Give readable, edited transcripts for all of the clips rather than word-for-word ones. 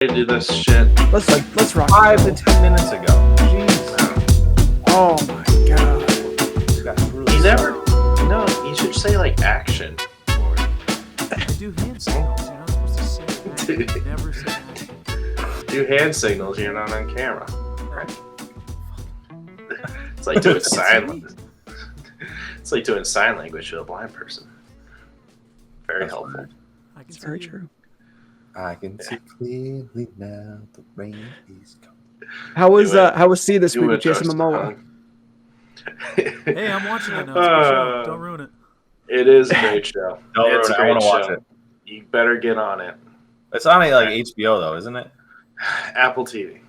to do this shit. Let's rock. 5 to 10 minutes ago. Jeez. Oh my god. This guy's really You never. No, you should say like action. Or, I do hand signals. You're not supposed to say that. Dude. Never say that. do hand signals. You're not on camera. It's like doing sign. It's like doing sign language to a blind person. Very That's helpful. weird. I can It's very see you. true. I can see clearly now the rain is coming. How was Do it. how was C this Do week it, with Jason Justin. Momoa? Hey, I'm watching it now. It's a good show. Don't ruin it. It is a great show. Don't It's ruin a it. I great wanna watch show. it. You better get on it. It's on like HBO though, isn't it? Apple TV.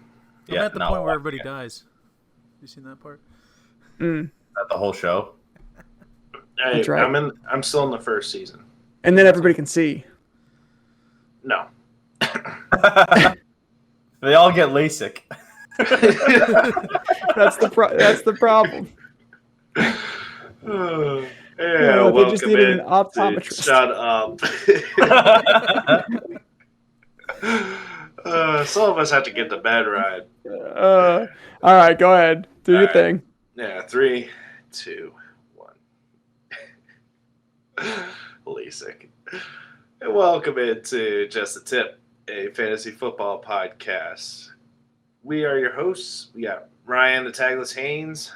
I'm at the point where everybody dies. You seen that part? Mm. Not the whole show. Hey, That's right. I'm still in the first season. And then everybody can see. No. They all get LASIK. That's the problem. Yeah, they just welcome needed in an to optometrist. Shut up. Some of us have to get to bed, right? All right, go ahead. Do your All right. thing. Yeah, 3, 2, 1. LASIK. And welcome into Just a Tip, a fantasy football podcast. We are your hosts. We got Ryan, the Tagless Haynes,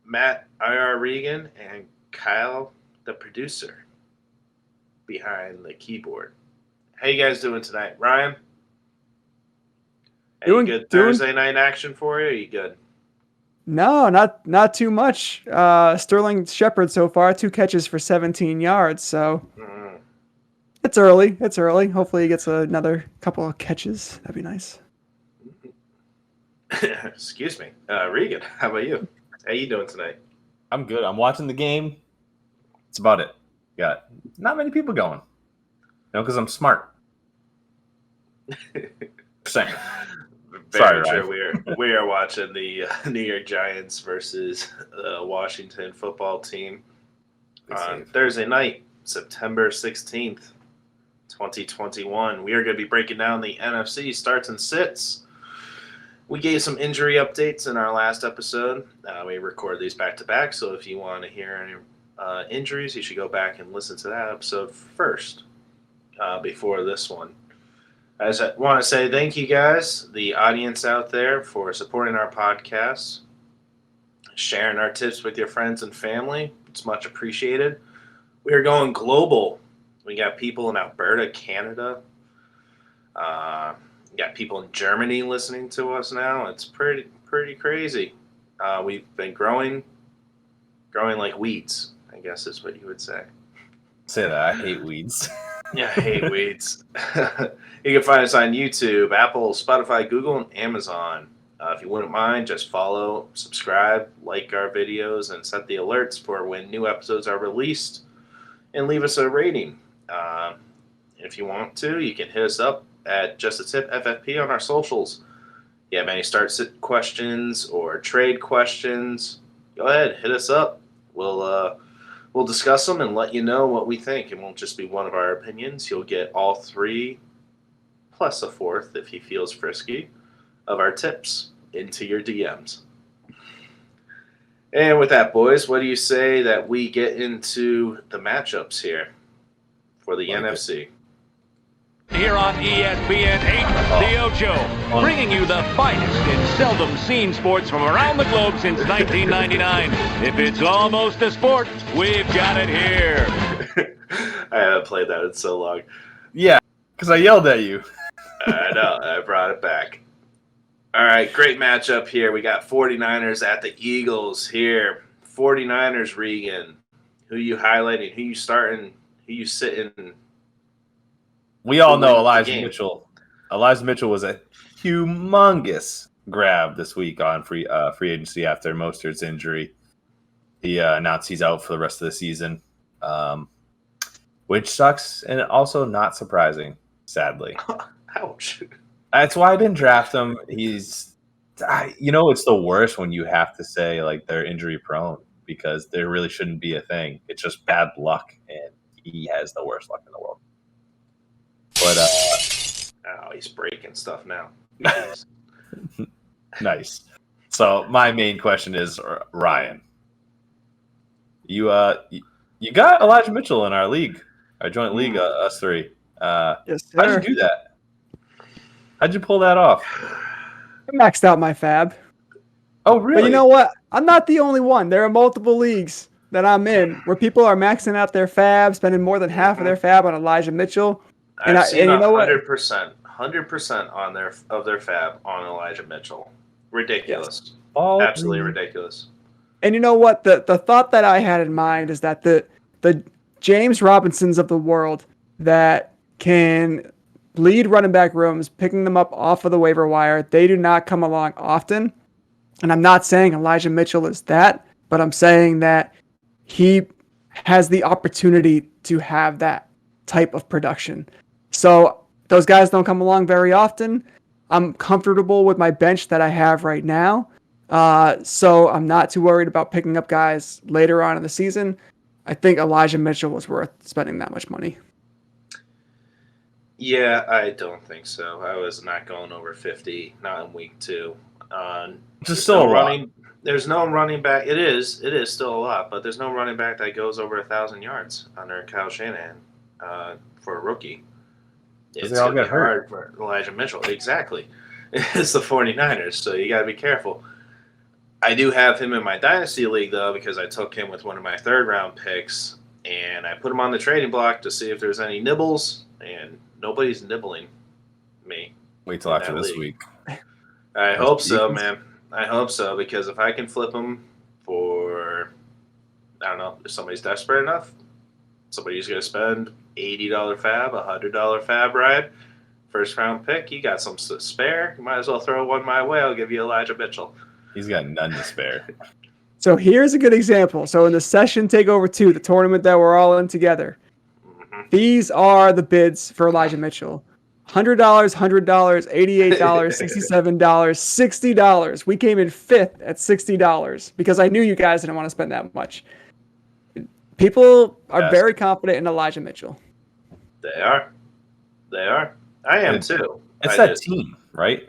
Matt, IR Regan, and Kyle, the producer, behind the keyboard. How you guys doing tonight? Ryan? Any good Thursday night action for you? Are you good? No, not too much. Sterling Shepard so far, 2 catches for 17 yards. So it's early. It's early. Hopefully he gets another couple of catches. That'd be nice. Excuse me. Regan, how about you? How you doing tonight? I'm good. I'm watching the game. That's about it. Got not many people going. No, because I'm smart. Saying. Very Sorry, true. We are watching the New York Giants versus the Washington football team on Thursday night, September 16th, 2021. We are going to be breaking down the NFC starts and sits. We gave some injury updates in our last episode. We record these back to back, so if you want to hear any injuries, you should go back and listen to that episode first before this one. I just want to say thank you guys, the audience out there, for supporting our podcast, sharing our tips with your friends and family. It's much appreciated. We are going global. We got people in Alberta, Canada. We got people in Germany listening to us now. It's pretty crazy. We've been growing like weeds, I guess is what you would say. Say that. I hate weeds. Yeah, I hate weeds. You can find us on YouTube, Apple, Spotify, Google, and Amazon. If you wouldn't mind, just follow, subscribe, like our videos, and set the alerts for when new episodes are released, and leave us a rating. If you want to, you can hit us up at Just a Tip FFP on our socials. If you have any start-sit questions or trade questions, go ahead, hit us up. We'll discuss them and let you know what we think. It won't just be one of our opinions. You'll get all 3, plus a 4th if he feels frisky, of our tips into your DMs. And with that, boys, what do you say that we get into the matchups here for the NFC? Here on ESPN 8, The Ocho, bringing you the finest in seldom seen sports from around the globe since 1999. If it's almost a sport, we've got it here. I haven't played that in so long. Yeah, because I yelled at you. I know, I brought it back. All right, great matchup here. We got 49ers at the Eagles here. 49ers, Regan. Who you highlighting? Who you starting? Who you sitting? We all know wins the Elijah game? Mitchell. Elijah Mitchell was a humongous grab this week on free agency after Mostert's injury. He announced he's out for the rest of the season, which sucks and also not surprising, sadly. Ouch. That's why I didn't draft him. It's the worst when you have to say like they're injury prone because there really shouldn't be a thing. It's just bad luck, and he has the worst luck in the world. But Oh, he's breaking stuff now. Nice. So my main question is, Ryan, you got Elijah Mitchell in our league, our joint league, us three. Yes, How'd sir. you do that? How'd you pull that off? I maxed out my fab. Oh, really? But you know what? I'm not the only one. There are multiple leagues that I'm in where people are maxing out their fab, spending more than half of their fab on Elijah Mitchell. I've seen you know what? 100% on their fab on Elijah Mitchell. Ridiculous. Yes. Absolutely ridiculous. And you know what? The thought that I had in mind is that the James Robinsons of the world that can lead running back rooms, picking them up off of the waiver wire, they do not come along often. And I'm not saying Elijah Mitchell is that, but I'm saying that he has the opportunity to have that type of production. So those guys don't come along very often. I'm comfortable with my bench that I have right now. So I'm not too worried about picking up guys later on in the season. I think Elijah Mitchell was worth spending that much money. Yeah, I don't think so. I was not going over 50, not in week 2. It's still a lot. There's no running back. It is still a lot, but there's no running back that goes over 1,000 yards under Kyle Shanahan for a rookie. It's they all going to get be hard for Elijah Mitchell. Exactly. It's the 49ers, so you got to be careful. I do have him in my Dynasty League, though, because I took him with one of my third-round picks, and I put him on the trading block to see if there's any nibbles, and nobody's nibbling me. Wait till after this week. I hope so, man. I hope so, because if I can flip him for, I don't know, if somebody's desperate enough, somebody's going to spend $80 fab, $100 fab ride, first-round pick, you got some spare, you might as well throw one my way. I'll give you Elijah Mitchell. He's got none to spare. So here's a good example. So in the Session Takeover 2, the tournament that we're all in together, these are the bids for Elijah Mitchell. $100, $100, $88, $67, $60. We came in 5th at $60 because I knew you guys didn't want to spend that much. People are very confident in Elijah Mitchell. They are. I am too. It's that team, right?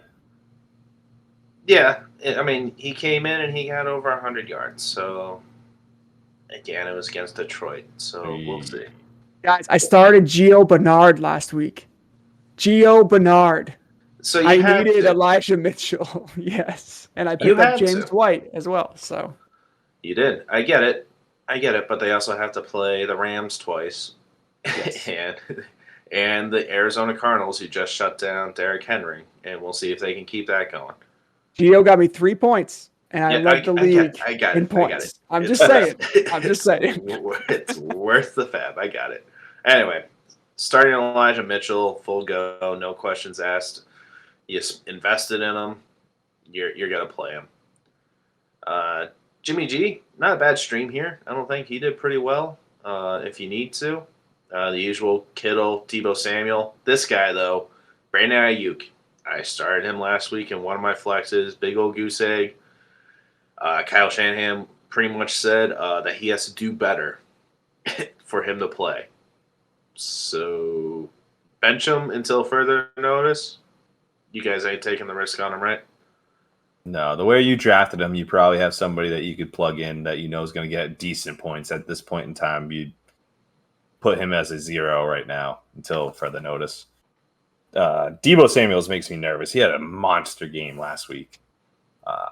Yeah. I mean, he came in and he got over 100 yards. So, again, it was against Detroit. So, we'll see. Guys, I started Gio Bernard last week. Gio Bernard. So I needed Elijah Mitchell. Yes. And I picked up James White as well. So you did. I get it. But they also have to play the Rams twice. Yes. and the Arizona Cardinals, who just shut down Derrick Henry. And we'll see if they can keep that going. Gio got me 3 points. And I led the league in points. I'm just saying. It's worth the fab. I got it. Anyway, starting Elijah Mitchell, full go, no questions asked. You invested in him, you're gonna play him. Jimmy G, not a bad stream here. I don't think he did pretty well. If you need to, the usual Kittle, Tebow Samuel. This guy though, Brandon Ayuk. I started him last week in one of my flexes. Big old goose egg. Kyle Shanahan pretty much said that he has to do better for him to play. So bench him until further notice. You guys ain't taking the risk on him, right? No, the way you drafted him, you probably have somebody that you could plug in that you know is going to get decent points at this point in time. You'd put him as a 0 right now until further notice. Deebo Samuels makes me nervous. He had a monster game last week.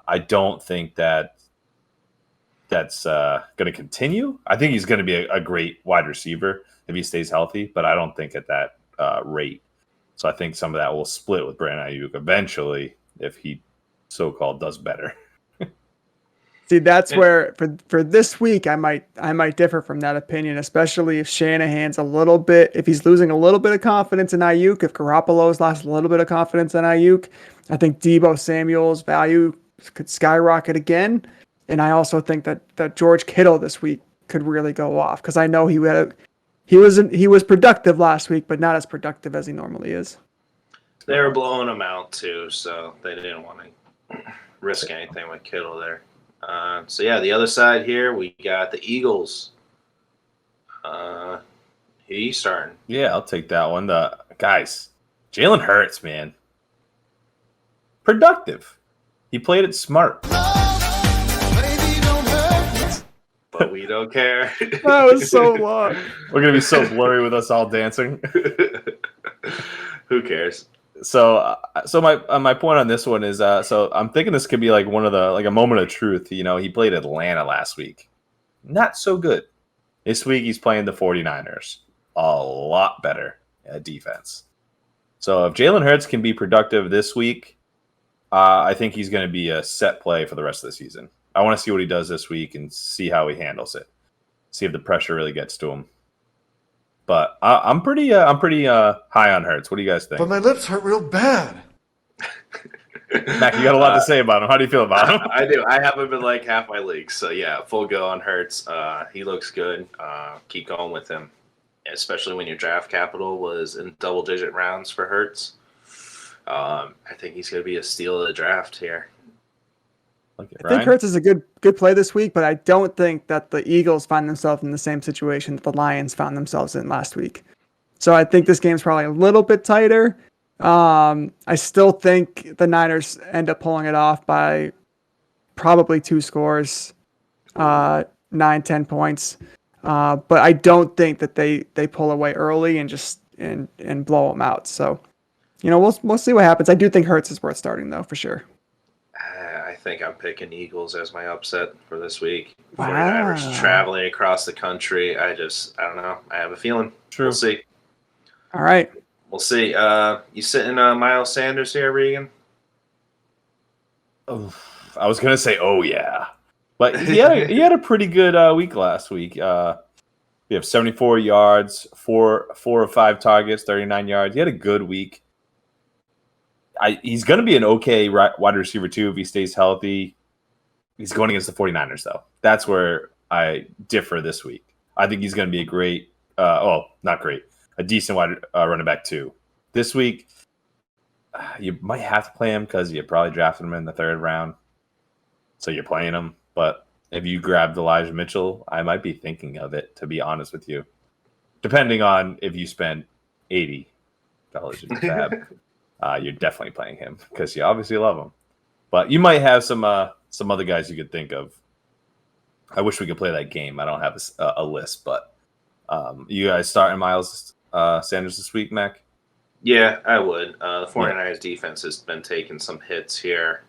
I don't think that's going to continue. I think he's going to be a great wide receiver if he stays healthy, but I don't think at that rate. So I think some of that will split with Brandon Ayuk eventually if he so-called does better. See, that's where for this week I might differ from that opinion, especially if Shanahan's if he's losing a little bit of confidence in Ayuk, if Garoppolo's lost a little bit of confidence in Ayuk, I think Deebo Samuel's value could skyrocket again. And I also think that George Kittle this week could really go off because I know he was productive last week, but not as productive as he normally is. They were blowing him out too, so they didn't want to risk anything with Kittle there. So yeah, the other side here we got the Eagles. He's starting. Yeah, I'll take that one. The guys, Jalen Hurts, man. Productive. He played it smart. But we don't care. That was so long. We're going to be so blurry with us all dancing. Who cares? So my point on this one is so I'm thinking this could be like one of the like a moment of truth. You know, he played Atlanta last week. Not so good. This week he's playing the 49ers. A lot better at defense. So if Jalen Hurts can be productive this week, I think he's going to be a set play for the rest of the season. I want to see what he does this week and see how he handles it. See if the pressure really gets to him. But I'm pretty high on Hurts. What do you guys think? But my lips hurt real bad. Mac, you got a lot to say about him. How do you feel about him? I do. I have him in like half my leagues. So yeah, full go on Hurts. He looks good. Keep going with him, especially when your draft capital was in double-digit rounds for Hurts. I think he's going to be a steal of the draft here. I think Hurts is a good play this week, but I don't think that the Eagles find themselves in the same situation that the Lions found themselves in last week. So I think this game's probably a little bit tighter. I still think the Niners end up pulling it off by probably 2 scores, 9-10 points. But I don't think that they pull away early and just and blow them out. So, you know, we'll see what happens. I do think Hurts is worth starting though, for sure. I think I'm picking Eagles as my upset for this week. Wow. 49ers traveling across the country. I don't know. I have a feeling. True. We'll see. All right. We'll see. You sitting Miles Sanders here, Regan? Oh, I was gonna say, oh yeah, but he had a pretty good week last week. We have 74 yards, four of 5 targets, 39 yards. He had a good week. He's going to be an okay wide receiver too if he stays healthy. He's going against the 49ers though. That's where I differ this week. I think he's going to be a great, not great, a decent wide running back too. This week, you might have to play him because you probably drafted him in the 3rd round, so you're playing him. But if you grabbed Elijah Mitchell, I might be thinking of it, to be honest with you, depending on if you spend $80 in fab. You're definitely playing him because you obviously love him. But you might have some other guys you could think of. I wish we could play that game. I don't have a list, but you guys starting Miles Sanders this week, Mac? Yeah, I would. The 49ers defense has been taking some hits here.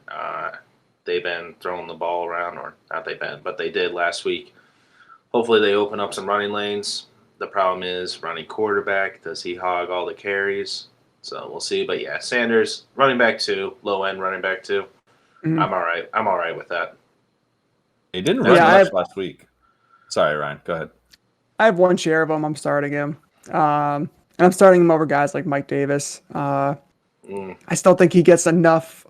They've been throwing the ball around, or not they've been, but they did last week. Hopefully they open up some running lanes. The problem is running quarterback. Does he hog all the carries? So we'll see. But yeah, Sanders, running back 2, low end running back 2. Mm-hmm. I'm all right. I'm all right with that. He didn't run much last week. Sorry, Ryan. Go ahead. I have 1 share of him. I'm starting him. And I'm starting him over guys like Mike Davis. I still think he gets enough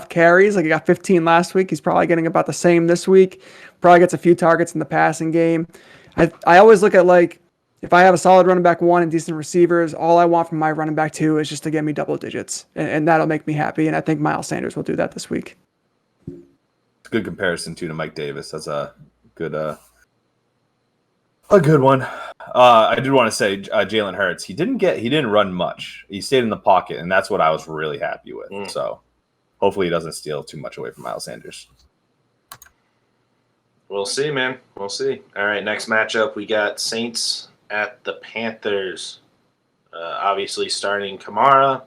carries. Like he got 15 last week. He's probably getting about the same this week. Probably gets a few targets in the passing game. I always look at like, if I have a solid running back 1 and decent receivers, all I want from my running back 2 is just to get me double digits. And that'll make me happy. And I think Miles Sanders will do that this week. It's a good comparison too to Mike Davis. That's a good one. I did want to say Jalen Hurts. He didn't run much. He stayed in the pocket, and that's what I was really happy with. So hopefully he doesn't steal too much away from Miles Sanders. We'll see, man. We'll see. All right, next matchup, we got Saints at the Panthers. Obviously starting Kamara.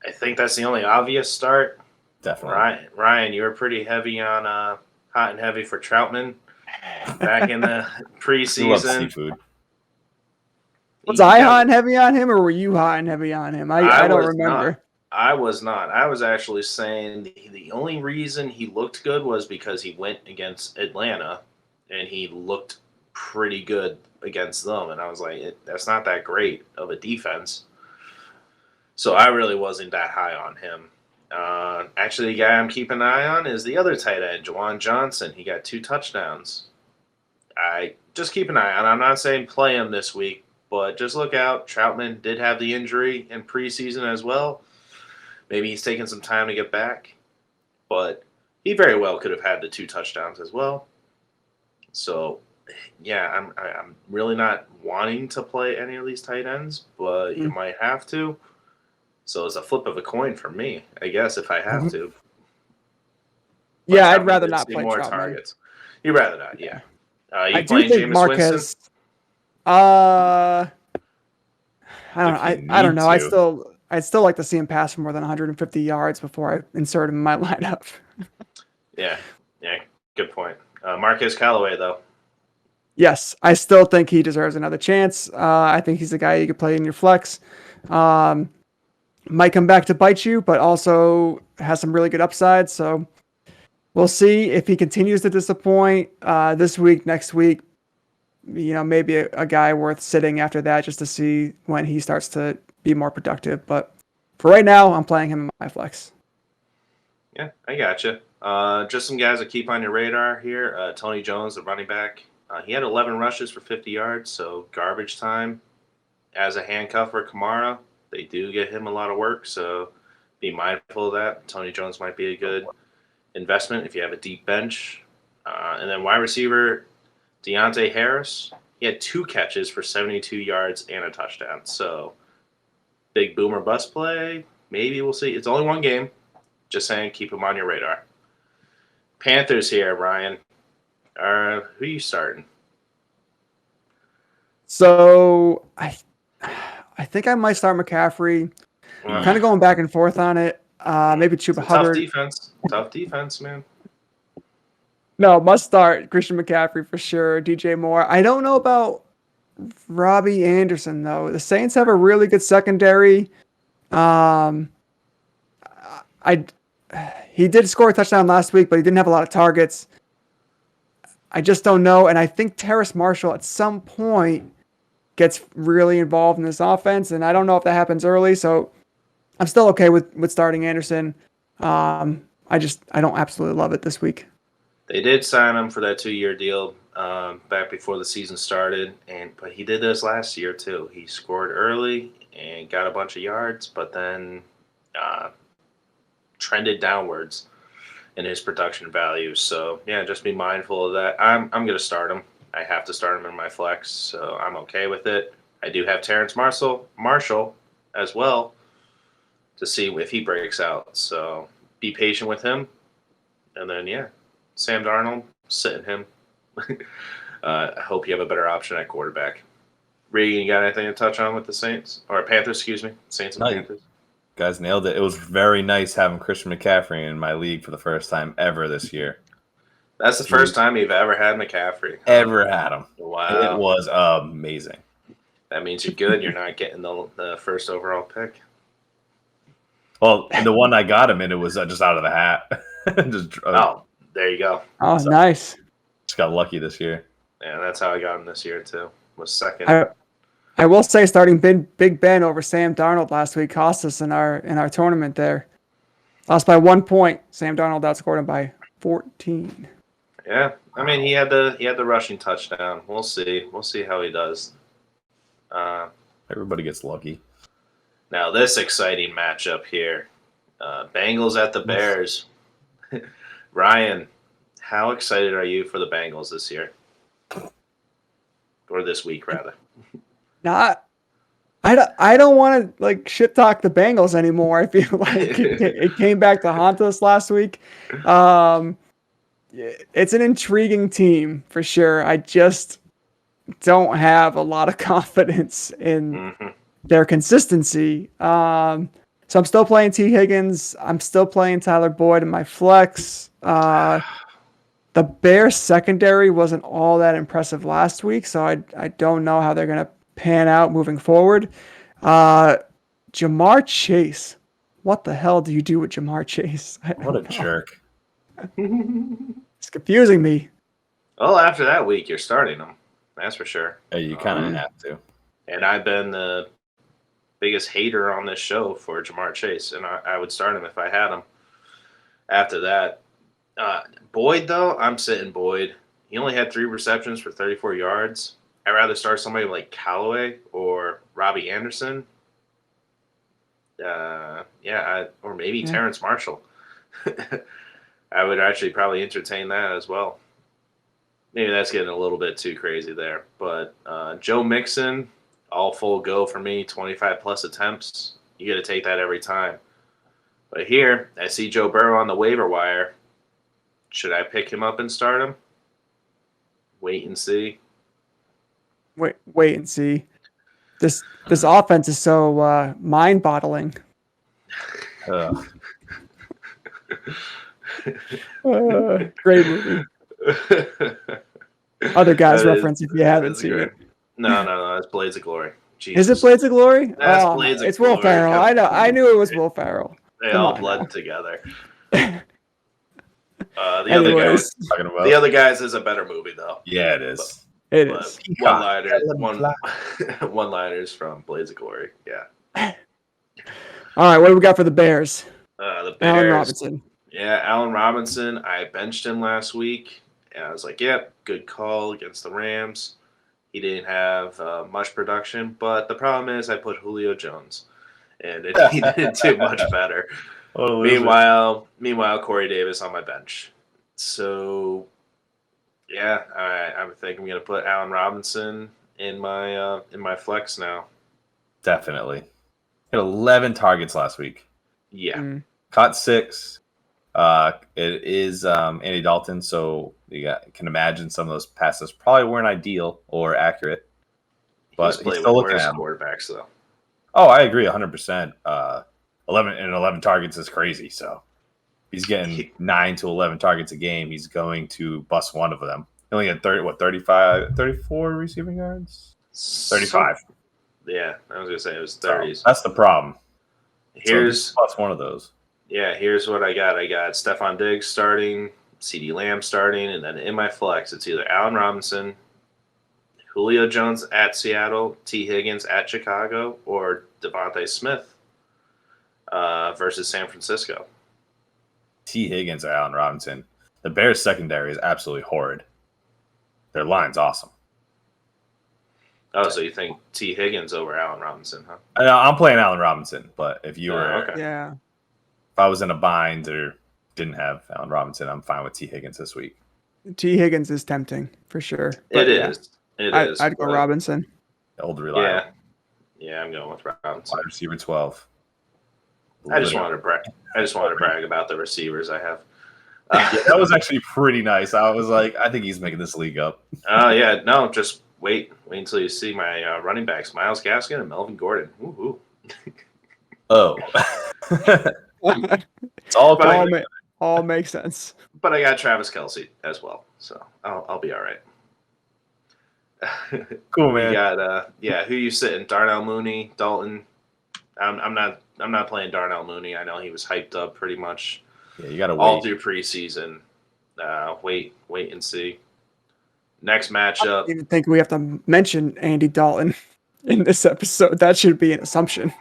I think that's the only obvious start. Definitely. Ryan, you were pretty heavy on hot and heavy for Troutman back in the preseason. Love seafood. Was I hot and heavy on him, or were you hot and heavy on him? I don't remember. I was not. I was actually saying the only reason he looked good was because he went against Atlanta, and he looked pretty good against them. And I was like, that's not that great of a defense. So I really wasn't that high on him. Actually, the guy I'm keeping an eye on is the other tight end, Juwan Johnson. He got 2 touchdowns. I just keep an eye on. I'm not saying play him this week, but just look out. Troutman did have the injury in preseason as well. Maybe he's taking some time to get back, but he very well could have had the 2 touchdowns as well. So I'm really not wanting to play any of these tight ends, but you might have to. So it's a flip of a coin for me, I guess, if I have to. But Yeah, I'd Troutman rather did not see play more Troutman. targets. You'd rather not, yeah. I You do playing think Jameis Winston? Marquez. I don't. If you I don't need know. to. I'd still like to see him pass for more than 150 yards before I insert him in my lineup. Yeah, good point. Marquez Callaway, though. Yes, I still think he deserves another chance. I think he's the guy you could play in your flex. Might come back to bite you, but also has some really good upside. So we'll see if he continues to disappoint this week, next week. Maybe a guy worth sitting after that just to see when he starts to be more productive. But for right now, I'm playing him in my flex. Yeah, I gotcha. Just some guys that keep on your radar here. Tony Jones, the running back. He had 11 rushes for 50 yards, so garbage time. As a handcuff for Kamara, they do get him a lot of work, so be mindful of that. Tony Jones might be a good investment if you have a deep bench. And then wide receiver Deontay Harris, he had 2 catches for 72 yards and a touchdown. So big boomer bust play. Maybe we'll see. It's only one game. Just saying, keep him on your radar. Panthers here, Ryan. Who are you starting? So I think I might start McCaffrey. Kind of going back and forth on it. Maybe Chuba Hubbard. Tough defense, man. No, must start Christian McCaffrey for sure. DJ Moore. I don't know about Robbie Anderson though. The Saints have a really good secondary. He did score a touchdown last week, but he didn't have a lot of targets. I just don't know, and I think Terrace Marshall at some point gets really involved in this offense, and I don't know if that happens early. So I'm still okay with starting Anderson. I don't absolutely love it this week. They did sign him for that 2-year deal back before the season started, but he did this last year too. He scored early and got a bunch of yards, but then trended downwards in his production values. So yeah, just be mindful of that. I'm going to start him. I have to start him in my flex, so I'm okay with it. I do have Terrace Marshall as well to see if he breaks out. So be patient with him, and then Sam Darnold, sitting him. I hope you have a better option at quarterback. Regan, you got anything to touch on with the Saints? Or Panthers, excuse me. Saints and Panthers. Guys nailed it. It was very nice having Christian McCaffrey in my league for the first time ever this year. That's the first time you've ever had McCaffrey. Ever had him. Wow. It was amazing. That means you're good. You're not getting the first overall pick. Well, the one I got him in, it was just out of the hat. There you go. Oh, so, nice. Just got lucky this year. Yeah, that's how I got him this year, too. Was second. I will say starting Big Ben over Sam Darnold last week cost us in our tournament there. Lost by 1 point. Sam Darnold outscored him by 14. Yeah, I mean he had the rushing touchdown. We'll see how he does. Everybody gets lucky. Now this exciting matchup here, Bengals at the Bears. Ryan, how excited are you for the Bengals this year, or this week rather? Now, I don't want to shit talk the Bengals anymore. I feel like it came back to haunt us last week. It's an intriguing team for sure. I just don't have a lot of confidence in their consistency. So I'm still playing T. Higgins. I'm still playing Tyler Boyd in my flex. The Bears secondary wasn't all that impressive last week, so I don't know how they're going to pan out moving forward. Jamar Chase. What the hell do you do with Jamar Chase? What a jerk. It's confusing me. Well, after that week, you're starting him. That's for sure. Yeah, you kind of have to. And I've been the biggest hater on this show for Jamar Chase, and I would start him if I had him. After that, Boyd, though, I'm sitting Boyd. He only had 3 receptions for 34 yards. I'd rather start somebody like Callaway or Robbie Anderson. Or maybe Terrace Marshall. I would actually probably entertain that as well. maybe that's getting a little bit too crazy there. But Joe Mixon, all full go for me, 25-plus attempts. You got to take that every time. But here, I see Joe Burrow on the waiver wire. Should I pick him up and start him? Wait and see. Wait and see. This offense is so mind-boggling. Great movie. Other guys reference if you haven't seen it. No, that's Blades of Glory. Jesus. Is it Blades of Glory? That's Blades of it's Glory. Will Ferrell. I knew it was Will Ferrell. They Come all on bled now. together. Anyways. The other guys is a better movie though. Yeah, it is. It is. One-liners from Blades of Glory. Yeah. All right, what do we got for the Bears? The Bears. Allen Robinson. Yeah, Allen Robinson. I benched him last week, and I was like, "Yep, good call against the Rams." He didn't have much production, but the problem is I put Julio Jones, and he didn't do much better. Meanwhile, Corey Davis on my bench. So, yeah, I think I'm going to put Allen Robinson in my flex now. Definitely. Hit 11 targets last week. Yeah. Caught 6. It is Andy Dalton, so you can imagine some of those passes probably weren't ideal or accurate. But he's still looking at quarterbacks, though. Oh, I agree 100%. 11 targets is crazy. So he's getting 9 to 11 targets a game. He's going to bust one of them. He only had 34 receiving yards? 35. Yeah, I was going to say it was 30s. So that's the problem. Here's plus one of those. Yeah, here's what I got. I got Stephon Diggs starting, CeeDee Lamb starting, and then in my flex, it's either Allen Robinson, Julio Jones at Seattle, T. Higgins at Chicago, or Devontae Smith versus San Francisco. T. Higgins or Allen Robinson. The Bears' secondary is absolutely horrid. Their line's awesome. Oh, so you think T. Higgins over Allen Robinson, huh? I'm playing Allen Robinson, but if you were, okay. Yeah. If I was in a bind or didn't have Allen Robinson, I'm fine with T. Higgins this week. T. Higgins is tempting for sure. It is. I'd go Robinson. Old reliable. Yeah, I'm going with Robinson. Wide receiver 12. I just wanted to brag about the receivers I have. That was actually pretty nice. I was like, I think he's making this league up. Yeah, no, just wait until you see my running backs, Myles Gaskin and Melvin Gordon. Ooh. Oh. It's all makes sense. But I got Travis Kelce as well, so I'll be all right. Cool, man. We got who you sitting? Darnell Mooney, Dalton. I'm not playing Darnell Mooney. I know he was hyped up pretty much. Yeah, you got to wait all through preseason. Wait and see. Next matchup. I don't even think we have to mention Andy Dalton in this episode. That should be an assumption.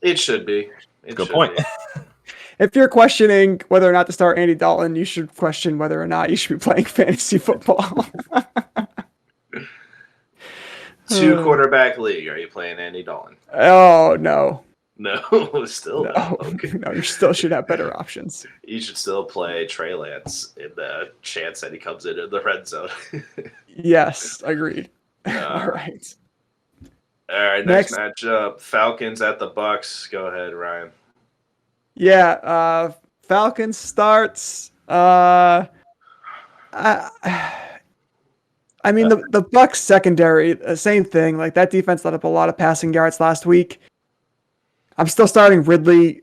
It should be. Good point. If you're questioning whether or not to start Andy Dalton, you should question whether or not you should be playing fantasy football. 2-quarterback league. Are you playing Andy Dalton? Oh, no. No, still no. Okay. No, you still should have better options. You should still play Trey Lance in the chance that he comes into the red zone. Yes, agreed. All right. All right, next matchup, Falcons at the Bucks. Go ahead, Ryan. Yeah, Falcons starts. I mean, the Bucks secondary, same thing. Like that defense let up a lot of passing yards last week. I'm still starting Ridley.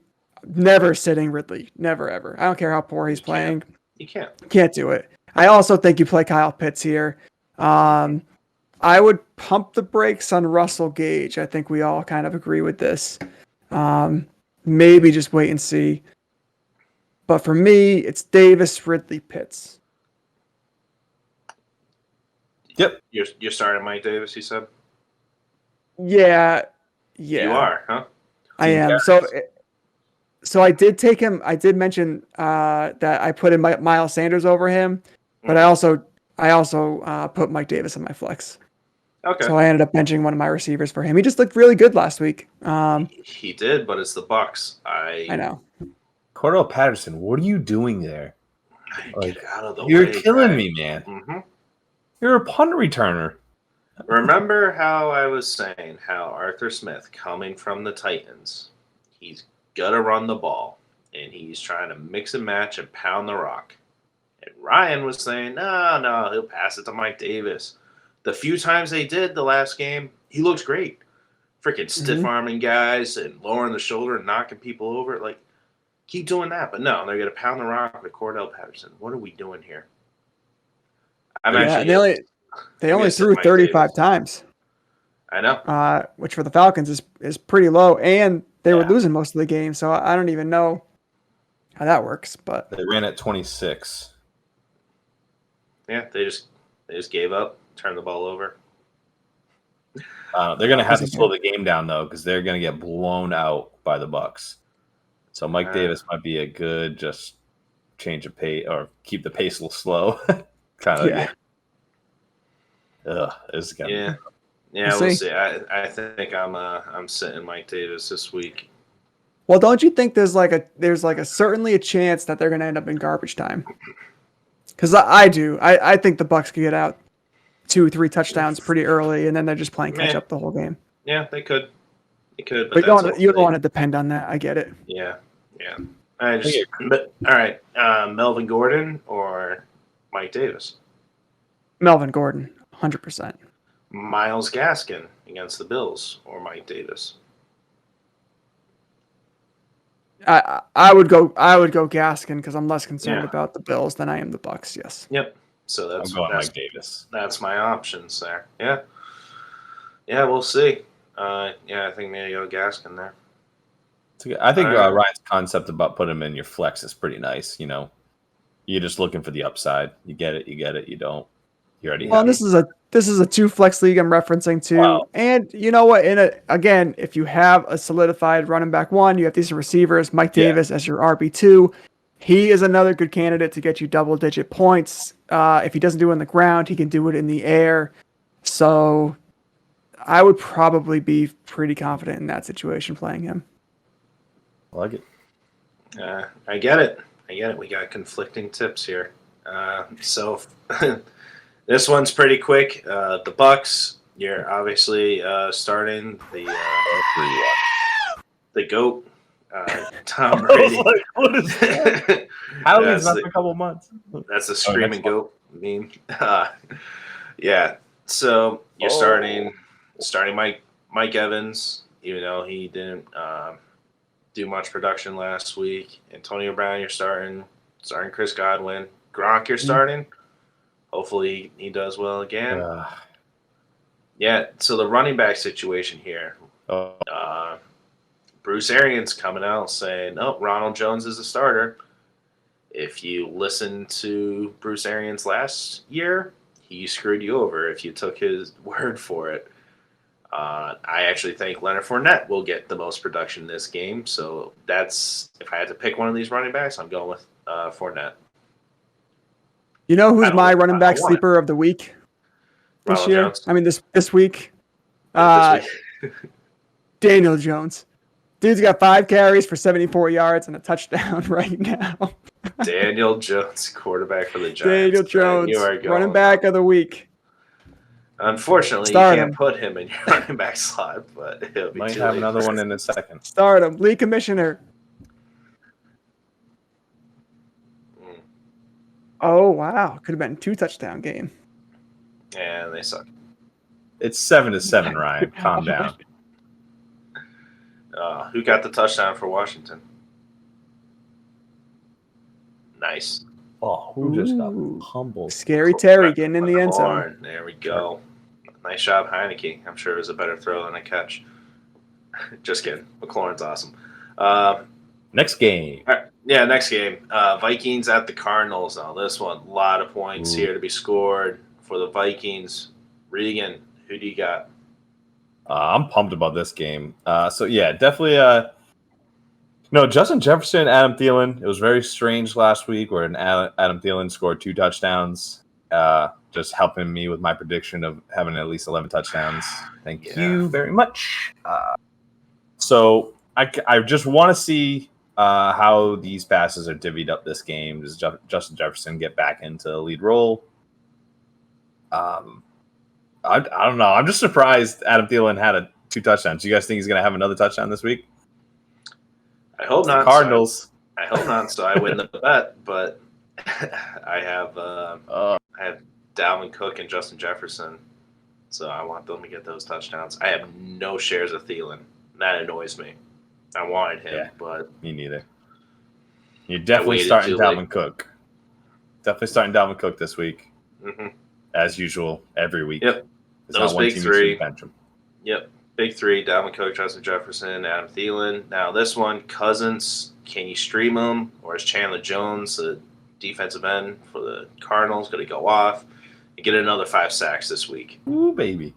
Never sitting Ridley. Never, ever. I don't care how poor he's playing. You can't. Can't do it. I also think you play Kyle Pitts here. I would pump the brakes on Russell Gage. I think we all kind of agree with this. Maybe just wait and see. But for me, it's Davis, Ridley, Pitts. Yep. You're starting Mike Davis, you said? Yeah. You are, huh? I am. So I did take him. I did mention that I put in Miles Sanders over him, but I also put Mike Davis in my flex. Okay. So I ended up benching one of my receivers for him. He just looked really good last week. He did, but it's the Bucks. I know. Cordell Patterson, what are you doing there? Like, Get out of the you're way, killing Brian. me, man. Mm-hmm. You're a punt returner. Remember how I was saying how Arthur Smith, coming from the Titans, he's got to run the ball, and he's trying to mix and match and pound the rock. And Ryan was saying, no, he'll pass it to Mike Davis. The few times they did the last game, he looks great. Freaking stiff-arming guys and lowering the shoulder and knocking people over. Like, keep doing that. But no, they're going to pound the rock with Cordell Patterson. What are we doing here? They only threw 35 times. I know. Which for the Falcons is pretty low, and they were losing most of the game, so I don't even know how that works. But they ran at 26. Yeah, they just gave up, turned the ball over. They're going to have to slow the game down though, because they're going to get blown out by the Bucs. So Mike Davis might be a good just change of pace or keep the pace a little slow. Kind of. Yeah. It's gonna we'll see. I think I'm sitting Mike Davis this week. Well, don't you think there's certainly a chance that they're going to end up in garbage time? Because I do. I think the Bucs could get out 2-3 touchdowns pretty early, and then they're just playing catch up the whole game. Yeah, they could. But you don't want to depend on that. I get it. Yeah. All right. Melvin Gordon or Mike Davis? Melvin Gordon, 100%. Myles Gaskin against the Bills or Mike Davis? I would go Gaskin because I'm less concerned about the Bills than I am the Bucs. Yes. Yep. So that's Mike Davis. That's my options there. Yeah. We'll see. I think maybe go Gaskin there. I think Ryan's concept about putting him in your flex is pretty nice. You know, you're just looking for the upside. You get it. You don't. You already. Well, this is a 2-flex league I'm referencing to, and you know what? Again, if you have a solidified running back 1, you have decent receivers. Mike Davis as your RB2, he is another good candidate to get you double-digit points. If he doesn't do it on the ground, he can do it in the air. So, I would probably be pretty confident in that situation playing him. I like it. I get it. We got conflicting tips here. So this one's pretty quick. The Bucs, you're obviously starting the GOAT, Tom Brady. What is that? How is that for a couple months? That's a screaming GOAT meme. So you're starting Mike Evans, even though he didn't do much production last week. Antonio Brown, you're starting Chris Godwin. Gronk, you're starting. Hopefully he does well again. So the running back situation here. Bruce Arians coming out saying, Ronald Jones is a starter. If you listen to Bruce Arians last year, he screwed you over if you took his word for it. I actually think Leonard Fournette will get the most production in this game. So if I had to pick one of these running backs, I'm going with Fournette. You know who's my running back sleeper of the week this Ronald year? Jones. I mean, this week. Daniel Jones. Dude's got 5 carries for 74 yards and a touchdown right now. Daniel Jones, quarterback for the Giants. Daniel Jones, running back of the week. Unfortunately, you can't put him in your running back slot, but he'll be might have another one in a second. Start him. League commissioner. Oh, wow. Could have been a 2-touchdown game. Yeah, they suck. It's 7-7, Ryan. Calm down. Who got the touchdown for Washington? Nice. Oh, who just got humbled? Scary Terry getting in the end zone. There we go. Nice job, Heineke. I'm sure it was a better throw than a catch. Just kidding. McLaurin's awesome. Next game. Next game. Vikings at the Cardinals. Now, this one, a lot of points here to be scored for the Vikings. Regan, who do you got? I'm pumped about this game. Definitely. Justin Jefferson, Adam Thielen. It was very strange last week where Adam Thielen scored 2 touchdowns, just helping me with my prediction of having at least 11 touchdowns. Thank you very much. So I just want to see how these passes are divvied up this game. Does Justin Jefferson get back into the lead role? I don't know. I'm just surprised Adam Thielen had 2 touchdowns. Do you guys think he's going to have another touchdown this week? I hope not. Cardinals. I hope not. So I win the bet, but I have Dalvin Cook and Justin Jefferson, so I want them to get those touchdowns. I have no shares of Thielen. That annoys me. I wanted him, but me neither. You're definitely starting Dalvin Cook. Definitely starting Dalvin Cook this week, as usual, every week. Yep. Those big 3. Yep. Big 3, Dalvin Cook, Justin Jefferson, Adam Thielen. Now this one, Cousins, can you stream him? Or is Chandler Jones, the defensive end for the Cardinals, going to go off and get another 5 sacks this week? Ooh, baby.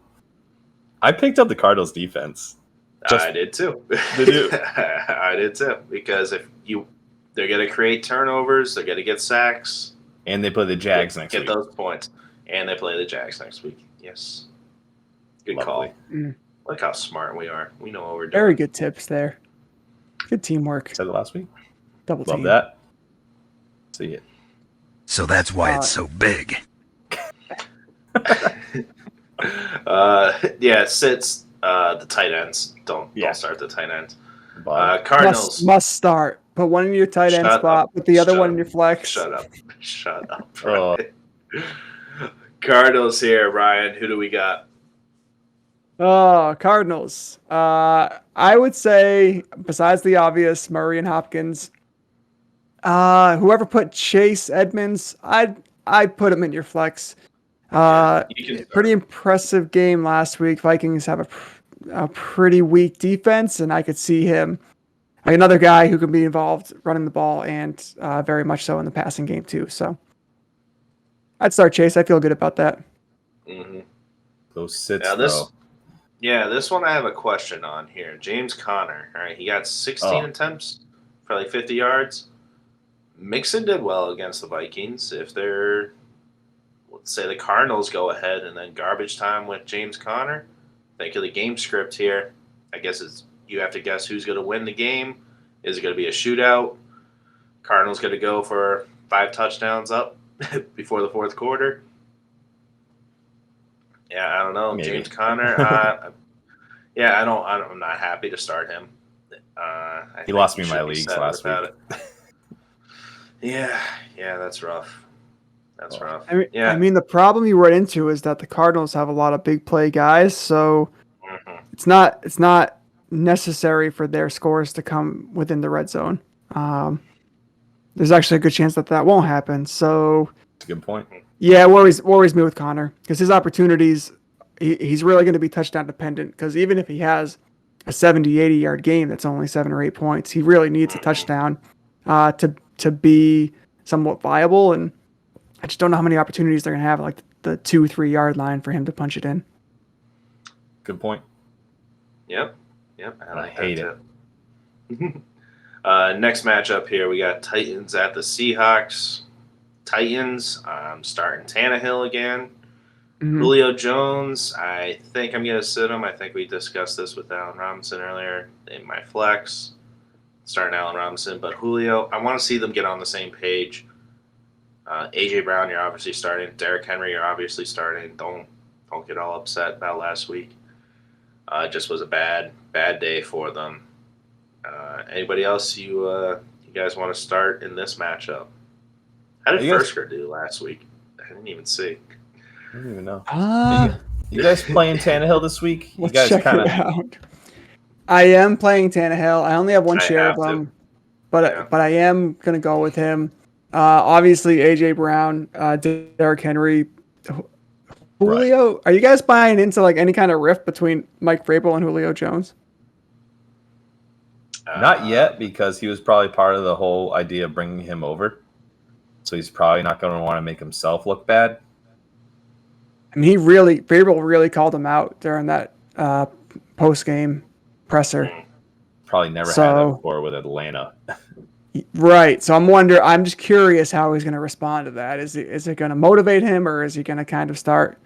I picked up the Cardinals defense. I did too. I did too. Because they're going to create turnovers, they're going to get sacks. And they play the Jags next week. Get those points. And they play the Jags next week. Yes. Good call. Look how smart we are. We know what we're doing. Very good tips there. Good teamwork. Said it last week. Double team. Love that. See it. So that's why it's so big. Sits the tight ends. Don't start the tight ends. Cardinals must start. Put one in your tight end spot. Put the other one in your flex. Shut up. Ryan. Cardinals here, Ryan. Who do we got? Oh, Cardinals. I would say, besides the obvious, Murray and Hopkins. Whoever put Chase Edmonds, I'd put him in your flex. Pretty impressive game last week. Vikings have a pretty weak defense, and I could see him, like another guy who can be involved running the ball and very much so in the passing game too. So I'd start Chase. I feel good about that. Those sits, this one I have a question on here. James Conner, all right, he got 16 attempts for like 50 yards. Mixon did well against the Vikings. If let's say the Cardinals go ahead and then garbage time with James Conner, think of the game script here. I guess you have to guess who's going to win the game. Is it going to be a shootout? Cardinals going to go for 5 touchdowns up before the 4th quarter? Yeah, I don't know. Maybe. James Conner. I'm not happy to start him. He lost me my leagues last week. Yeah, that's rough. That's rough. I mean, the problem you run into is that the Cardinals have a lot of big play guys, so it's not necessary for their scores to come within the red zone. There's actually a good chance that won't happen. So that's a good point. Yeah, it worries me with Conner because his opportunities, he's really going to be touchdown dependent because even if he has a 70, 80-yard game that's only 7 or 8 points, he really needs a touchdown to be somewhat viable. And I just don't know how many opportunities they're going to have like the 2-3 yard line for him to punch it in. Good point. Yep. I hate it. Next matchup here, we got Titans at the Seahawks. Titans, I'm starting Tannehill again. Julio Jones, I think I'm going to sit him. I think we discussed this with Allen Robinson earlier in my flex. Starting Allen Robinson, but Julio, I want to see them get on the same page. A.J. Brown, you're obviously starting. Derrick Henry, you're obviously starting. Don't get all upset about last week. It just was a bad day for them. Anybody else you guys want to start in this matchup? How did Fursker do last week? I didn't even see. I don't even know. You guys playing Tannehill this week? You guys kind of. I am playing Tannehill. I only have one share of him, but I am gonna go with him. Obviously, AJ Brown, Derrick Henry, Julio. Right. Are you guys buying into like any kind of rift between Mike Vrabel and Julio Jones? Not yet, because he was probably part of the whole idea of bringing him over. So he's probably not going to want to make himself look bad. I mean, Vrabel really called him out during that post-game presser. Probably never had that before with Atlanta. Right. So I'm just curious how he's going to respond to that. Is it going to motivate him, or is he going to kind of start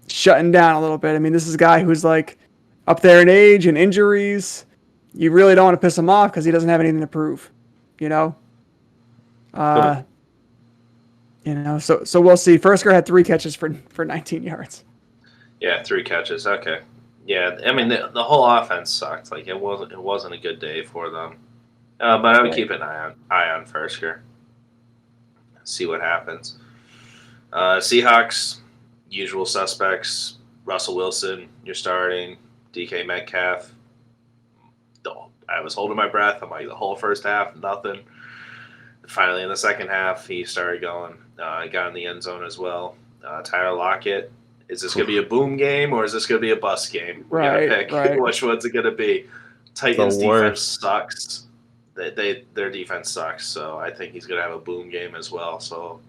shutting down a little bit? I mean, this is a guy who's like up there in age and injuries. you really don't want to piss him off because he doesn't have anything to prove, you know. So we'll see. Firsker had 3 catches for 19 yards. Yeah, 3 catches. Okay. Yeah, I mean the whole offense sucked. Like it wasn't a good day for them. But I would keep an eye on Firsker. See what happens. Seahawks, usual suspects. Russell Wilson, you're starting. DK Metcalf. I was holding my breath. I'm like the whole first half, nothing. Finally, in the second half, he started going. Got in the end zone as well. Tyler Lockett. Is this going to be a boom game or is this going to be a bust game? We got to pick which one's it going to be. Titans defense sucks. Their defense sucks, so I think he's going to have a boom game as well. So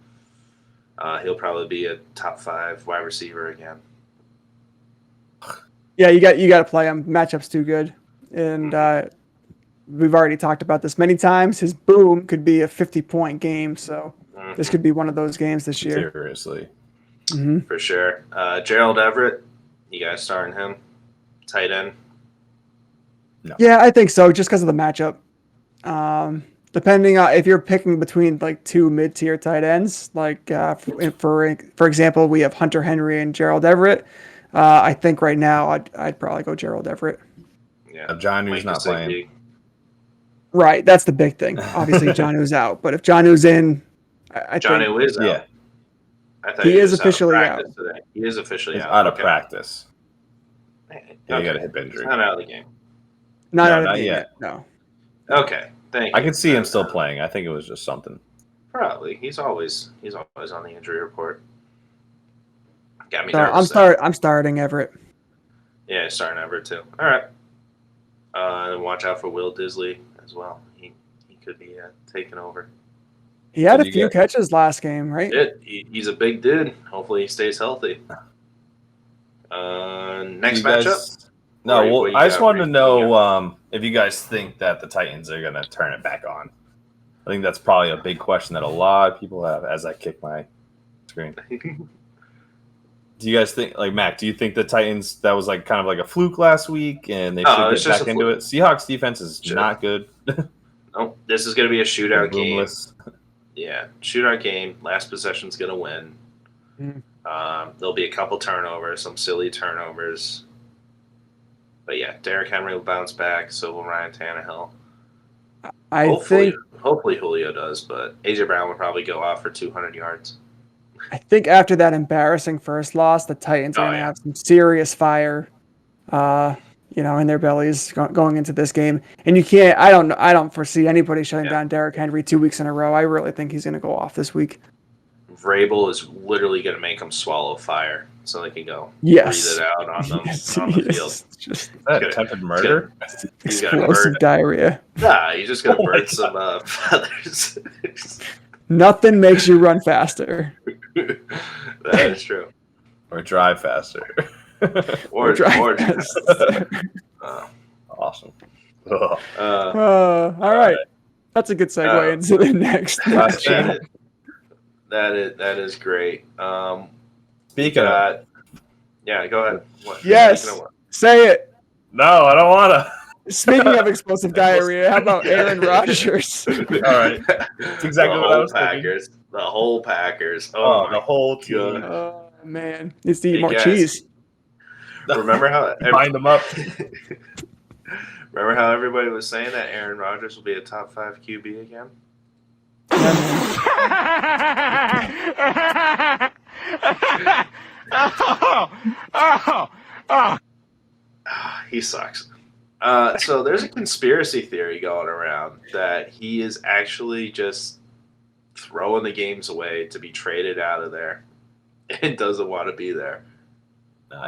he'll probably be a top 5 wide receiver again. Yeah, you got to play him. Matchup's too good, and we've already talked about this many times. His boom could be a 50-point game, so this could be one of those games this year. Seriously. For sure. Gerald Everett, you guys starting him? Tight end? No. Yeah, I think so, just because of the matchup. Depending on if you're picking between like 2 mid-tier tight ends, like for example, we have Hunter Henry and Gerald Everett. I think right now I'd probably go Gerald Everett. Yeah. Johnny's not playing. Right, that's the big thing. Obviously, Johnny's out, but if Johnny's in, I Johnny think is out. Yeah. I thought he is officially out. Today. He is officially out of practice. Okay. Yeah, he got a hip injury. He's not out of the game. Not yet. No. Okay, thank you. I can see him still playing. I think it was just something. Probably. He's always on the injury report. Got me So nervous. I'm starting Everett. Yeah, starting Everett too. All right. And watch out for Will Disley as well. He could be taking over. He had a few catches last game, right? He's a big dude. Hopefully he stays healthy. Next matchup? No, well, I just wanted to know if you guys think that the Titans are going to turn it back on. I think that's probably a big question that a lot of people have as I kick my screen. Do you guys think, like, Mac, do you think the Titans, that was like kind of like a fluke last week and they should get back into it? Seahawks defense is not good. No, this is going to be a shootout game. Yeah, shootout game. Last possession's going to win. There'll be a couple turnovers, some silly turnovers. But yeah, Derrick Henry will bounce back, so will Ryan Tannehill. Hopefully Julio does, but AJ Brown will probably go off for 200 yards. I think after that embarrassing first loss, the Titans are going to have some serious fire, in their bellies going into this game. And you can't. I don't foresee anybody shutting down Derrick Henry 2 weeks in a row. I really think he's going to go off this week. Vrabel is literally going to make them swallow fire so they can go breathe it out on them on the field. Just attempted murder. He's explosive diarrhea. Nah, he's just going to burn some feathers. Nothing makes you run faster. That is true. Or drive faster. or drive faster. Awesome. All right. That's a good segue into the next match. That is great. Speaking of that, yeah, go ahead. What? Yes, say it. No, I don't want to. Speaking of explosive diarrhea, how about Aaron Rodgers? All right, that's exactly what I was Packers. Thinking. The whole Packers. The whole team. Oh man, needs to eat more cheese. Remember how bind them up? Remember how everybody was saying that Aaron Rodgers will be a top 5 QB again? He sucks. So there's a conspiracy theory going around that he is actually just throwing the games away to be traded out of there and doesn't want to be there.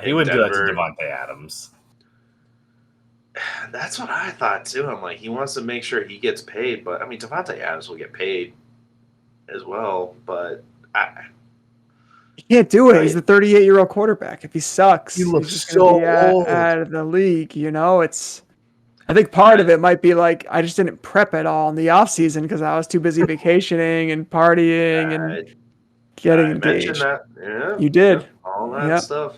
He wouldn't do that to Devontae Adams. That's what I thought too. I'm like, he wants to make sure he gets paid, but I mean, Devontae Adams will get paid as well. But he can't do it. He's the 38-year-old quarterback. If he sucks, he looks he's so old. Out of the league. I think part of it might be like I just didn't prep at all in the off season because I was too busy vacationing and partying and getting engaged. That. Yeah, you did all that stuff.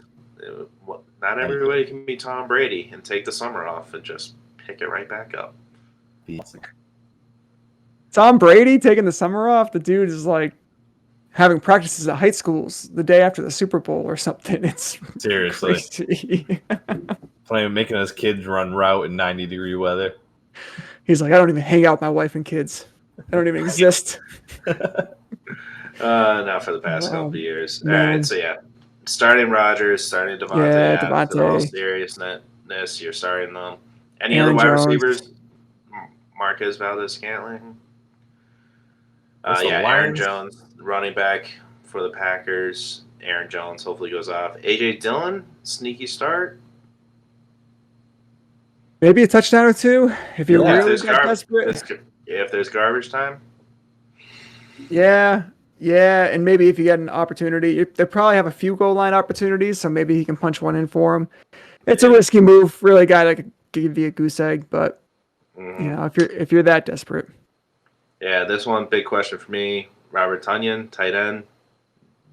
Not everybody can be Tom Brady and take the summer off and just pick it right back up. Tom Brady taking the summer off. The dude is like having practices at high schools the day after the Super Bowl or something. It's Seriously. crazy. Making us kids run route in 90-degree weather. He's like, I don't even hang out with my wife and kids. They don't even exist. Not for the past couple of years. No. All right, so yeah. Starting Rodgers, starting Devontae. Yeah, Adams. In all Devontae. seriousness, you're starting them. Any Aaron other wide Jones. receivers? Marquez Valdez-Scantling. Aaron Lions? Jones, running back for the Packers. Aaron Jones hopefully goes off. A.J. Dillon, sneaky start. Maybe a touchdown or two if you're really that desperate. If there's garbage time. Yeah, and maybe if you get an opportunity, they probably have a few goal line opportunities, so maybe he can punch one in for him. It's a risky move, really, a guy that could give you a goose egg, but if you're that desperate. Yeah, this one big question for me. Robert Tonyan, tight end,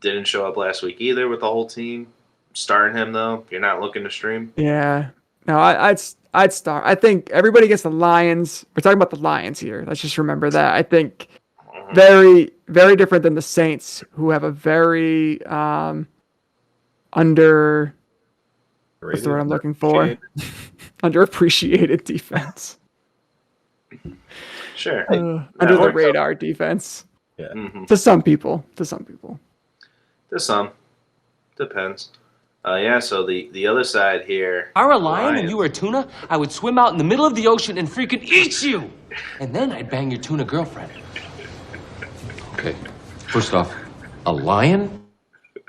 didn't show up last week either with the whole team. Starting him though, you're not looking to stream. Yeah, no, I'd start. I think everybody gets the Lions. We're talking about the Lions here. Let's just remember that. I think very, very different than the Saints, who have a very under. What's the word I'm looking for? Underappreciated defense. Sure. Under the radar defense. Yeah. Mm-hmm. To some people. To some. Depends. So the other side here. If I were a lion and you were a tuna, I would swim out in the middle of the ocean and freaking eat you! And then I'd bang your tuna girlfriend. Okay, first off, a lion?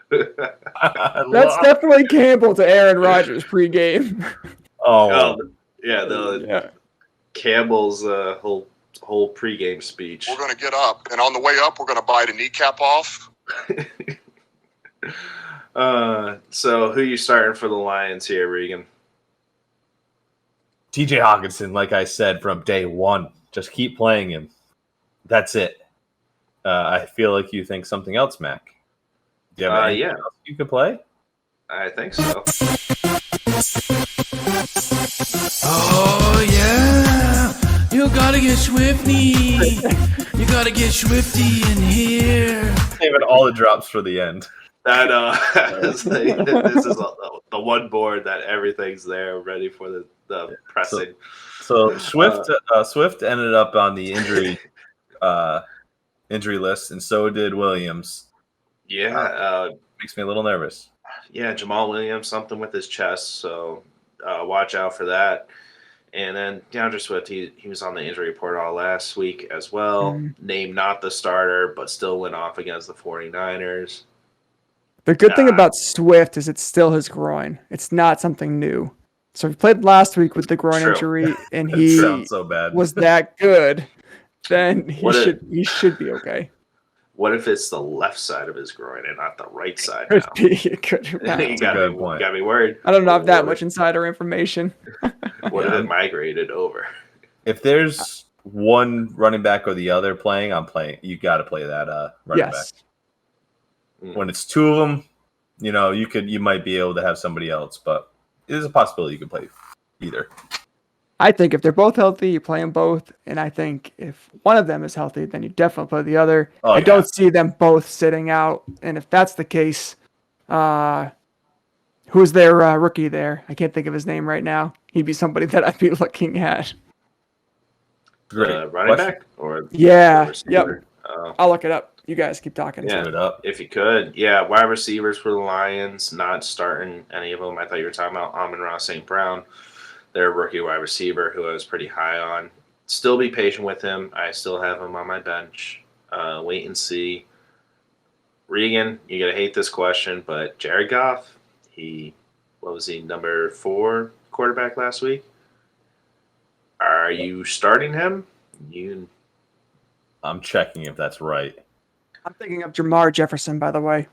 That's definitely Campbell to Aaron Rodgers pregame. Campbell's whole pregame speech. We're going to get up, and on the way up, we're going to bite a kneecap off. So who you starting for the Lions here, Regan? TJ Hawkinson, like I said from day one, just keep playing him. That's it. I feel like you think something else, Mac. Do you have anything else you could play? I think so. Oh, yeah. You gotta get Swifty. You gotta get Swifty in here. Saving all the drops for the end. That this is the one board that everything's there ready for the pressing. So Swift ended up on the injury list, and so did Williams. Yeah, makes me a little nervous. Yeah, Jamal Williams, something with his chest, so watch out for that. And then DeAndre Swift, he was on the injury report all last week as well. Named not the starter, but still went off against the 49ers. The good thing about Swift is it's still his groin. It's not something new. So he played last week with the groin injury, and he sounds so bad. Was that good, then he should be okay. What if it's the left side of his groin and not the right side? Could be. It could be. You got me worried. I don't have that much insider information. What if it migrated over? If there's one running back or the other playing, I'm playing. You got to play that running back. When it's two of them, you might be able to have somebody else, but there's a possibility you could play either. I think if they're both healthy, you play them both, and I think if one of them is healthy, then you definitely play the other. I don't see them both sitting out, and if that's the case, who's their rookie there? I can't think of his name right now. He'd be somebody that I'd be looking at. Great. Running back? Or yep. I'll look it up. You guys keep talking. Yeah, it up. If you could. Yeah, wide receivers for the Lions, not starting any of them. I thought you were talking about Amon-Ra St. Brown, their rookie wide receiver, who I was pretty high on. Still be patient with him. I still have him on my bench. Wait and see. Regan, you're going to hate this question, but Jared Goff, number 4 quarterback last week? Are you starting him? I'm checking if that's right. I'm thinking of Jamar Jefferson, by the way.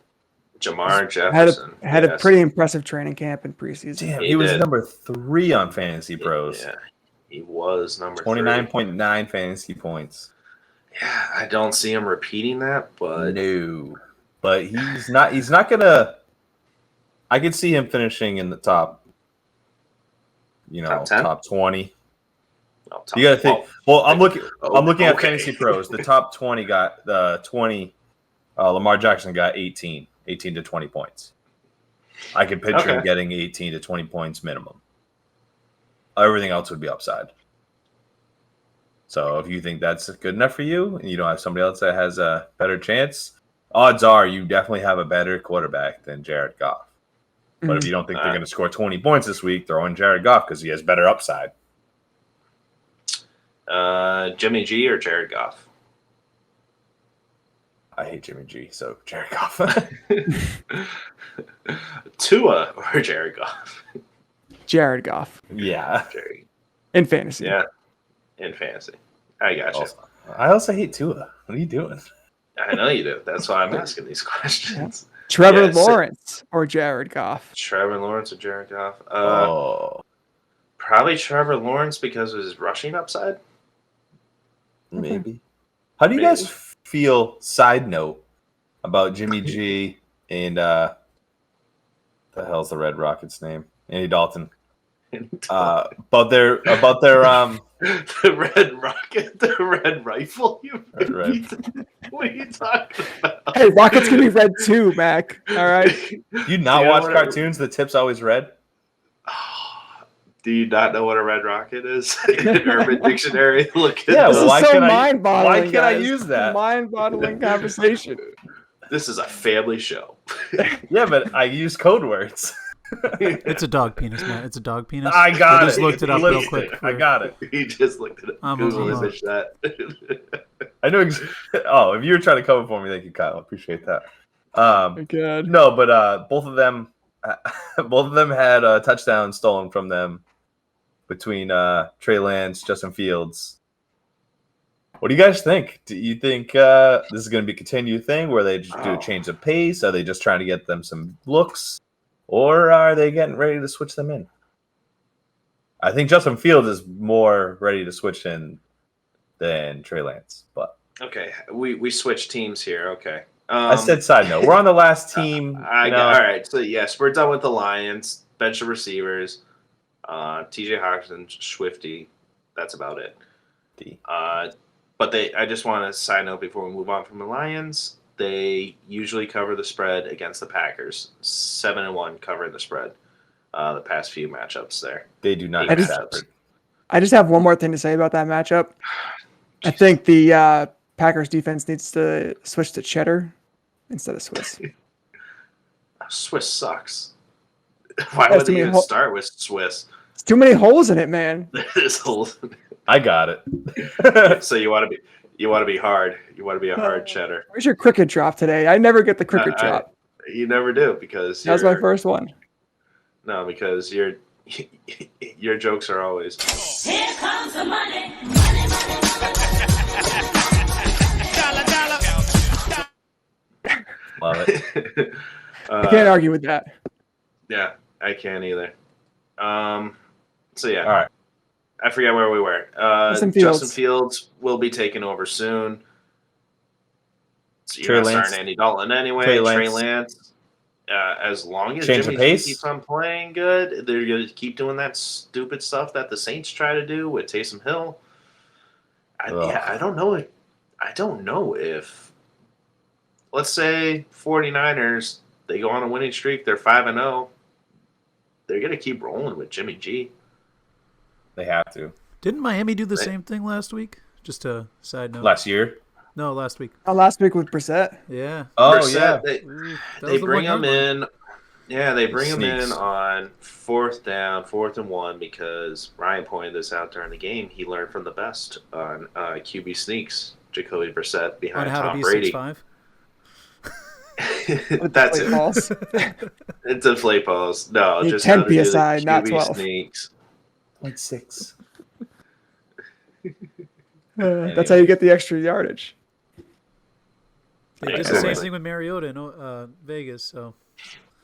Jamar Jefferson had a pretty impressive training camp in preseason. Damn, he was number 3 on Fantasy Pros. Yeah, he was number 29.9 fantasy points. Yeah, I don't see him repeating that, but no. But he's not gonna. I could see him finishing in the top. Top 20. You got to think. Well, I'm looking at okay. Fantasy Pros. The top 20 got the 20. Lamar Jackson got 18 to 20 points. I can picture him getting 18 to 20 points minimum. Everything else would be upside. So if you think that's good enough for you and you don't have somebody else that has a better chance, odds are you definitely have a better quarterback than Jared Goff. But if you don't think they're going to score 20 points this week, throw in Jared Goff because he has better upside. Jimmy G or Jared Goff? I hate Jimmy G, so Jared Goff. Tua or Jared Goff? Jared Goff. Yeah. In fantasy. Yeah. In fantasy. I got you. I also hate Tua. What are you doing? I know you do. That's why I'm asking these questions. Trevor Lawrence or Jared Goff? Trevor Lawrence or Jared Goff? Probably Trevor Lawrence because of his rushing upside. Maybe. How do you guys feel, side note, about Jimmy G and the hell's the Red Rocket's name? Andy Dalton. About their the Red Rocket, the Red Rifle. Red. What are you talking about? Hey, Rockets can be red too, Mac. All right. You not watch cartoons? The tip's always red. Do you not know what a red rocket is? Urban Dictionary. Look at Yeah, this. This why is so can't mind-boggling. why can't I guys. use that? Mind-boggling conversation. This is a family show. Yeah, but I use code words. It's a dog penis, man. It's a dog penis. I got it. Just looked it up real quick. I got it. He just looked at it. Google image that. I know. If you were trying to cover for me, thank you, Kyle. I appreciate that. Good. No, but both of them had a touchdown stolen from them between Trey Lance, Justin Fields. What do you guys think? Do you think this is going to be a continued thing where they just do a change of pace? Are they just trying to get them some looks? Or are they getting ready to switch them in? I think Justin Fields is more ready to switch in than Trey Lance. But okay, we switched teams here. Okay. I said side note. We're on the last team. All right. So, yes, we're done with the Lions. Bench of receivers. TJ Hawkinson, Swifty. That's about it. But I just want to side note before we move on from the Lions. They usually cover the spread against the Packers. 7-1 covering the spread. The past few matchups there. They do not. I just have one more thing to say about that matchup. I think the Packers defense needs to switch to cheddar instead of Swiss. Swiss sucks. Why would they even start with Swiss? It's too many holes in it, man. There's holes. I got it. So you want to be hard. You want to be a hard cheddar. Where's your cricket drop today? I never get the cricket drop. You never do because that was my first one. No, because your jokes are always. Here comes the money. Love it. I can't argue with that. Yeah, I can't either. So yeah. All right. I forget where we were. Justin Fields will be taking over soon. So you're not starting Andy Dalton anyway. Trey Lance. As long as Jimmy G keeps on playing good, they're going to keep doing that stupid stuff that the Saints try to do with Taysom Hill. I don't know. I don't know if, let's say, 49ers, they go on a winning streak, they're 5-0. They're going to keep rolling with Jimmy G. They have to. Didn't Miami do the same thing last week? Just a side note. Last year? No, last week. Oh, last week with Brissett. Yeah. Oh, Brissett, yeah. They bring him in. Yeah, they bring him in on 4th down, 4th and 1, because Ryan pointed this out during the game. He learned from the best on QB sneaks. Jacoby Brissett behind Tom Brady. 6'5"? That's it. It's a play pause. No, just 10 PSI, not 12. Sneaks. Like 6. That's how you get the extra yardage. They did the same thing with Mariota in Vegas. So.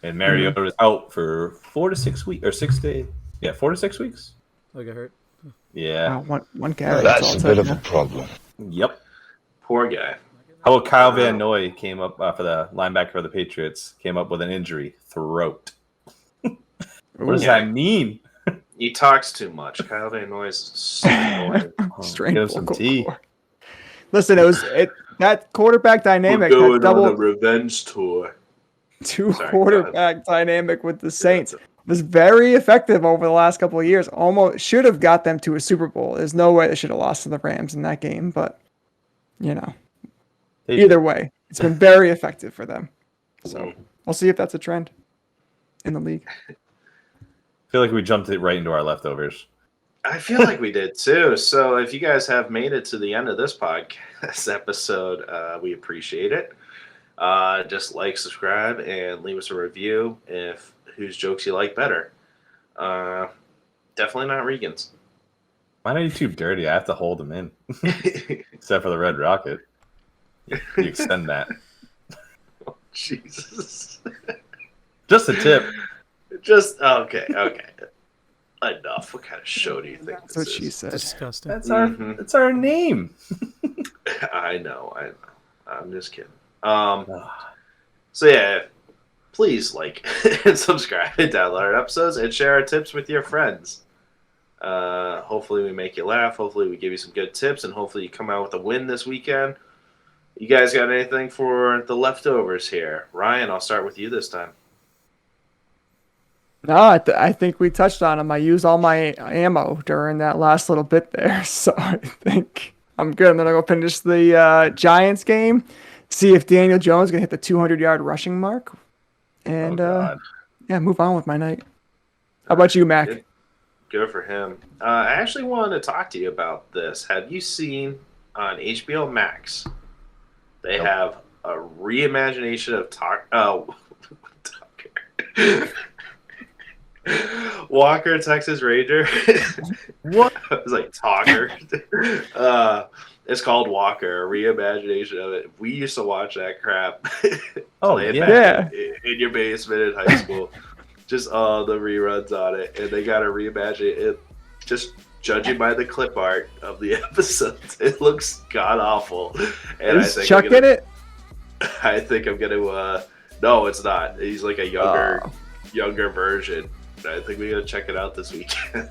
And Mariota was out for 4 to 6 weeks, or 6 days. Yeah, 4 to 6 weeks. I got hurt. Yeah. One carry. That's a bit of a problem. Yep. Poor guy. How about Kyle Van Noy came up for the linebacker for the Patriots, came up with an injury, throat. What does that mean? He talks too much. Kyle Van Noy is so annoying. Strange Give him some vocal tea. cord. Listen, that quarterback dynamic, We're that going on a double revenge tour. two Sorry, quarterback dynamic with the Saints was very effective over the last couple of years. Almost should have got them to a Super Bowl. There's no way they should have lost to the Rams in that game, but either way, it's been very effective for them. So we'll see if that's a trend in the league. I feel like we jumped it right into our leftovers. I feel like we did too. So if you guys have made it to the end of this podcast episode, we appreciate it. Just like, subscribe, and leave us a review if whose jokes you like better. Definitely not Regan's. Mine are too dirty. I have to hold them in. Except for the Red Rocket. You extend that. Oh, Jesus. Just a tip. Just okay. Enough. What kind of show do you think That's this what she is? said. Disgusting. That's our name. I know. I'm just kidding. So yeah, please like and subscribe and download our episodes and share our tips with your friends. Hopefully we make you laugh. Hopefully we give you some good tips, and hopefully you come out with a win this weekend. You guys got anything for the leftovers here? Ryan, I'll start with you this time. No, I think we touched on him. I used all my ammo during that last little bit there, so I think I'm good. I'm gonna go finish the Giants game, see if Daniel Jones gonna hit the 200-yard rushing mark, and move on with my night. How about you, Mac? Good for him. I actually wanted to talk to you about this. Have you seen on HBO Max? They have a reimagination of Walker, Texas Ranger. What? I was like Talker. It's called Walker, a reimagination of it. We used to watch that crap. In your basement in high school. Just all the reruns on it, and they got to reimagine it. Just judging by the clip art of the episodes, it looks god awful. And Is Chuck in it? I think I'm gonna. No, it's not. He's like a younger version. I think we're gonna check it out this weekend.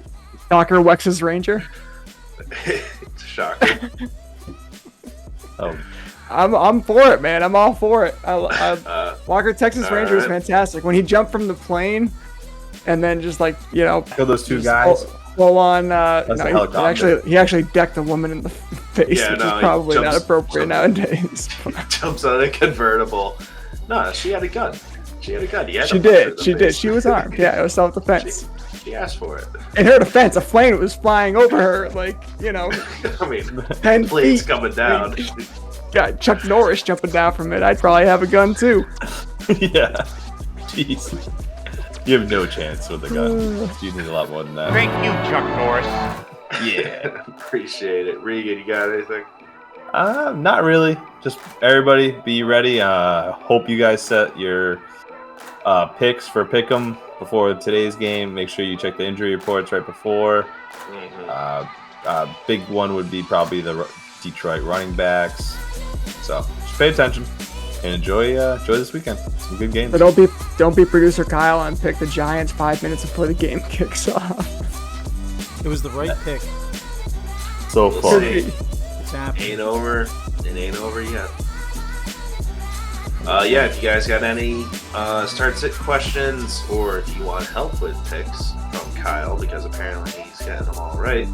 Docker Wex's Ranger. Shocker. I'm for it, man. I'm all for it. Walker Texas Ranger is fantastic. When he jumped from the plane, and then just kill those two guys. Full on. He actually decked a woman in the face, which is probably not appropriate nowadays. Jumps on a convertible. No, she had a gun. She did. She was armed. Yeah, it was self-defense. She asked for it. In her defense, a plane was flying over her, I mean, 10 plane's feet. coming down. Got Chuck Norris jumping down from it. I'd probably have a gun too. Yeah. Jeez. You have no chance with a gun. You need a lot more than that. Thank you, Chuck Norris. Yeah. Appreciate it. Regan, you got anything? Not really. Just everybody be ready. Hope you guys set your picks for Pick'em before today's game. Make sure you check the injury reports right before. Big one would be probably the Detroit running backs. So just pay attention and enjoy this weekend. Some good games. But don't be producer Kyle and pick the Giants 5 minutes before the game kicks off. It was the right pick. So far. It's happening. Ain't over. It ain't over yet. If you guys got any start-sit questions, or if you want help with picks from Kyle, because apparently he's getting them all right,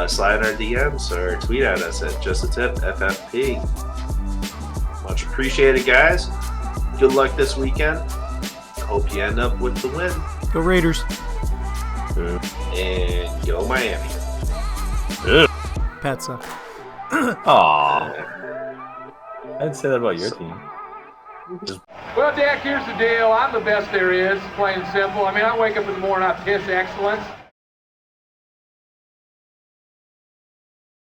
slide in our DMs or tweet at us at JustATipFFP. Much appreciated, guys. Good luck this weekend. Hope you end up with the win. Go Raiders. And go Miami. Pats up. Aww. I'd say that about your team. Well, Dak, here's the deal. I'm the best there is, plain and simple. I mean, I wake up in the morning, I piss excellence.